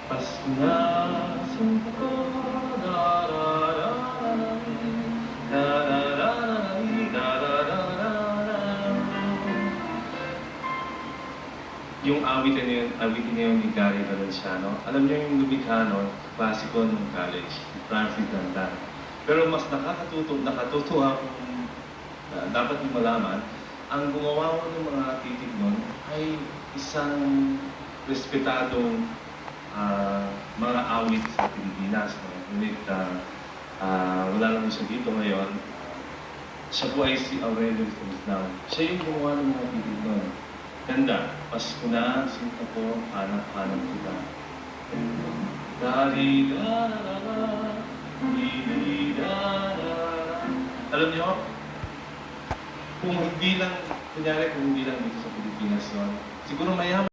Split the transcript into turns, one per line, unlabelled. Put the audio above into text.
Pasko na, sinta ko, yung awitin na yun ni Gary Valenciano. Alam niyo yung lumikha nun, klasiko nung college, Francis Dandan. Pero mas nakatutuwa kung dapat yung malaman, ang gumawa mo ng mga titig nun ay isang respetadong mga awit sa Pilipinas. No? Ngunit wala lang siya dito ngayon. Siya po ay si Aurelio Fresnel. Siya yung gumawa ng mga titig nun. Ganda, Pasko na, sinta ko, hanap-hanap kita. Dari-da-da-da, di-di-da-da. Alam niyo, kung hindi lang, kunyari kung hindi lang dito sa Pilipinas yun, siguro mayaman.